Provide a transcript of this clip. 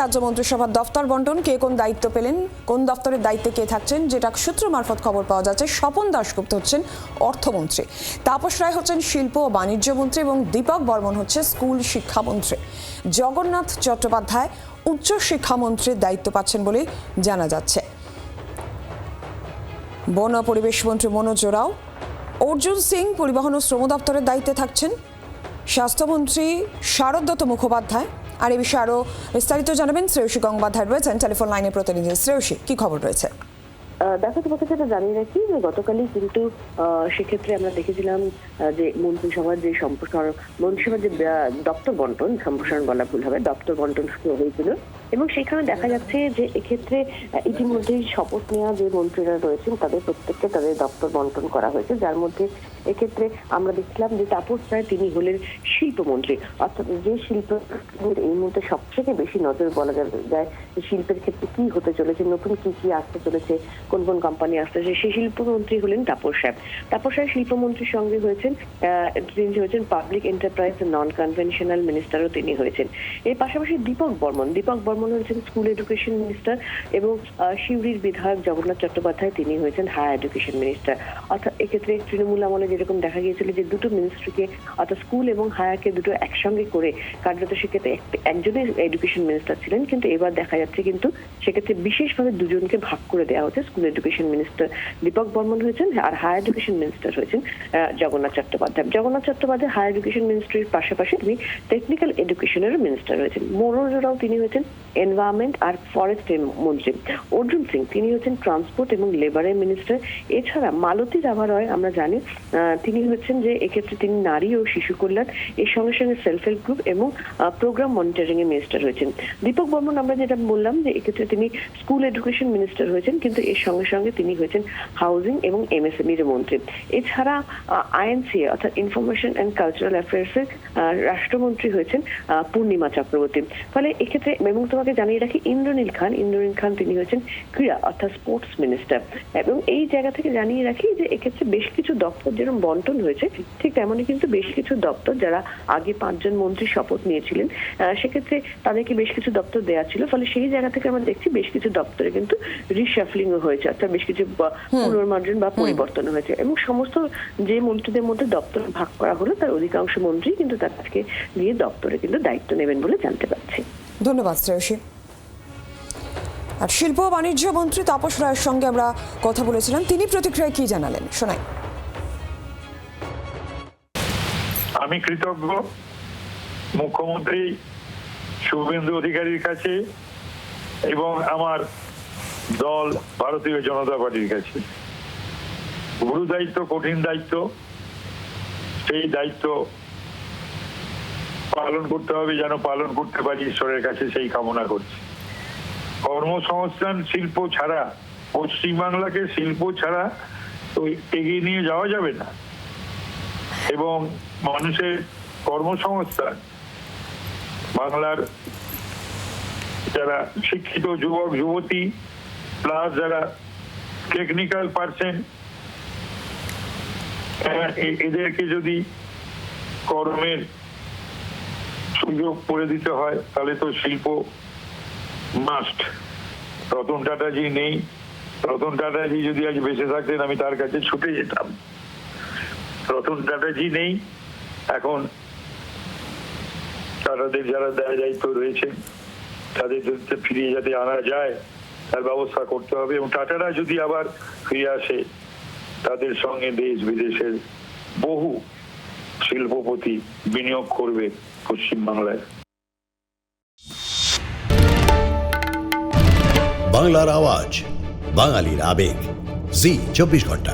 রাজ্য মন্ত্রিসভার দফতর বন্টন কে কোন দায়িত্ব পেলেন, কোন দফতরের দায়িত্বে কে থাকছেন, যেটা সূত্র মারফত খবর পাওয়া যাচ্ছে স্বপন দাশগুপ্ত হচ্ছেন অর্থমন্ত্রী, তাপস রায় হচ্ছেন শিল্প ও বাণিজ্য মন্ত্রী এবং দীপক বর্মন হচ্ছে স্কুল শিক্ষামন্ত্রী। জগন্নাথ চট্টোপাধ্যায় উচ্চ শিক্ষামন্ত্রীর দায়িত্ব পাচ্ছেন বলে জানা যাচ্ছে। বন ও পরিবেশ মন্ত্রী মনোজ ওরাও, অর্জুন সিং পরিবহন ও শ্রম দপ্তরের দায়িত্বে থাকছেন। স্বাস্থ্যমন্ত্রী শারদ দত্ত মুখোপাধ্যায়। আর এই বিষয়ে আরো বিস্তারিত জানাবেন শ্রেয়সী গঙ্গোপাধ্যায় রয়েছেন টেলিফোন লাইনে প্রতিনিধি। শ্রেয়সী, কি খবর রয়েছে? দেখো, তোমাকে যেটা জানিয়ে রাখি যে গতকালই কিন্তু সেক্ষেত্রে আমরা দেখেছিলাম যে মন্ত্রিসভার যে মন্ত্রিসভার যে দপ্তর বন্টন, সম্প্রসারণ বলা ভুল হবে, দপ্তর বন্টন শুরু হয়েছিল এবং সেখানে দেখা যাচ্ছে যে এক্ষেত্রে ইতিমধ্যেই শপথ নেওয়া যে মন্ত্রীরা রয়েছেন তাদের প্রত্যেককে তাদের দপ্তর বন্টন করা হয়েছে, যার মধ্যে এক্ষেত্রে আমরা দেখছিলাম যে তাপস রায় তিনি হলেন শিল্পমন্ত্রী, অর্থাৎ যে শিল্প এই মুহূর্তে সবথেকে বেশি নজর বলা যায় শিল্পের ক্ষেত্রে কি হতে চলেছে, নতুন কি কি আসতে চলেছে, কোন কোন কোম্পানি আসতেছে, সেই শিল্পমন্ত্রী হলেন তাপস রায়। তাপস রায় শিল্পমন্ত্রীর সঙ্গে তিনি হয়েছেন পাবলিক এন্টারপ্রাইজ নন কনভেনশনাল মিনিস্টারও তিনি হয়েছেন। এর পাশাপাশি দীপক বর্মন হয়েছেন স্কুল এডুকেশন মিনিস্টার এবং সিউড়ির বিধায়ক জগন্নাথ চট্টোপাধ্যায় তিনি হয়েছেন হায়ার এডুকেশন মিনিস্টার। অর্থাৎ এক্ষেত্রে তৃণমূল আমলে যেরকম দেখা গিয়েছিল যে দুটো মিনিস্ট্রিকে অর্থাৎ স্কুল এবং হায়ারকে দুটো একসঙ্গে করে কার্যত সেক্ষেত্রে একজনের এডুকেশন মিনিস্টার ছিলেন, কিন্তু এবার দেখা যাচ্ছে কিন্তু সেক্ষেত্রে বিশেষভাবে দুজনকে ভাগ করে দেওয়া হচ্ছে। School education minister Dipak Barman হয়েছেন আর হায়ার এডুকেশন মিনিস্টার হয়েছেন জগন্নাথ চট্টোপাধ্যায় হায়ার এডুকেশন মিনিস্ট্রির পাশাপাশি তিনি টেকনিক্যাল এডুকেশনেরও মিনিস্টার হয়েছেন। মনোজ ওরাও তিনি হয়েছেন এনভায়রনমেন্ট আর ফরেস্টের মন্ত্রী। অর্জুন সিং তিনি হচ্ছেন ট্রান্সপোর্ট এবং লেবারের মিনিস্টার। এছাড়া মালতী রাভা রয় আমরা জানি তিনি হচ্ছেন যে এক্ষেত্রে তিনি নারী ও শিশু কল্যাণ, এর সঙ্গে সঙ্গে সেলফ হেল্প গ্রুপ এবং প্রোগ্রাম মনিটরিং এর মিনিস্টার হয়েছেন। দীপক বর্মন আমরা যেটা বললাম যে এক্ষেত্রে তিনি স্কুল এডুকেশন মিনিস্টার হয়েছেন, কিন্তু এর সঙ্গে সঙ্গে তিনি হয়েছেন হাউজিং এবং এমএসএমই এর মন্ত্রী। এছাড়া আইএনসিএ অর্থাৎ ইনফরমেশন অ্যান্ড কালচারাল অ্যাফেয়ার্স এর রাষ্ট্রমন্ত্রী হয়েছেন পূর্ণিমা চক্রবর্তী। ফলে এক্ষেত্রে এবং তোমাকে জানিয়ে রাখি ইন্দ্রনীল খান তিনি হয়েছেন ক্রীড়া অর্থাৎ স্পোর্টস মিনিস্টার। এবং এই জায়গা থেকে জানিয়ে রাখি যে এক্ষেত্রে বেশ কিছু দপ্তর যেরকম বন্টন হয়েছে ঠিক তেমনই কিন্তু বেশ কিছু দপ্তর যারা আগে 5 জন মন্ত্রী শপথ নিয়েছিলেন সেক্ষেত্রে তাদেরকে বেশ কিছু দপ্তর দেওয়া ছিল। ফলে সেই জায়গা থেকে আমরা দেখছি বেশ কিছু দপ্তরে কিন্তু রিশাফলিং হয়েছে, অর্থাৎ বেশ কিছু পুনর্মার্জন বা পরিবর্তন হয়েছে এবং সমস্ত যে মন্ত্রীদের মধ্যে দপ্তর ভাগ করা হলো তার অধিকাংশ মন্ত্রী কিন্তু তাদেরকে নিয়ে দপ্তরে কিন্তু দায়িত্ব নেবেন বলে জানতে পারছি। ধন্যবাদ শ্রেয়সী। আর শিল্প ও বাণিজ্য মন্ত্রী তাপস রায়ের সঙ্গে আমরা কথা বলেছিলাম, তিনি প্রতিক্রিয়ায় কি জানালেন শোনাই। আমি কৃতজ্ঞ মুখ্যমন্ত্রী শুভেন্দু অধিকারীর কাছে এবং আমার দল ভারতীয় জনতা পার্টির কাছে। গুরু দায়িত্ব, কঠিন দায়িত্ব, সেই দায়িত্ব পালন করতে হবে, যেন পালন করতে পারি ঈশ্বরের কাছে সেই কামনা করছি। কর্মসংস্থান শিল্প ছাড়া, পশ্চিমবাংলাকে শিল্প ছাড়া তো এগিয়ে নিয়ে যাওয়া যাবে না এবং মানুষের কর্মসংস্থান, বাংলার যারা শিক্ষিত যুবক যুবতী প্লাস যারা টেকনিক্যাল পার্সন এদেরকে যদি কর্মের সুযোগ করে দিতে হয় তাহলে তো শিল্প মাস্ট। রতন টাটাজি নেই, রতন টাটাজি যদি আজ বেঁচে থাকতেন আমি তার কাছে ছুটে যেতাম। রতন টাটাজি নেই, এখন টাটাদের যারা দায়িত্ব রয়েছে তাদের ফিরিয়ে যাতে আনা যায় তার ব্যবস্থা করতে হবে এবং টাটারা যদি আবার ফিরে আসে তাদের সঙ্গে দেশ বিদেশের বহু শিল্পপতি বিনিয়োগ করবে পশ্চিমবাংলায়। বাংলার আওয়াজ, বাঙালির আবেগ, জি 24 ঘন্টা।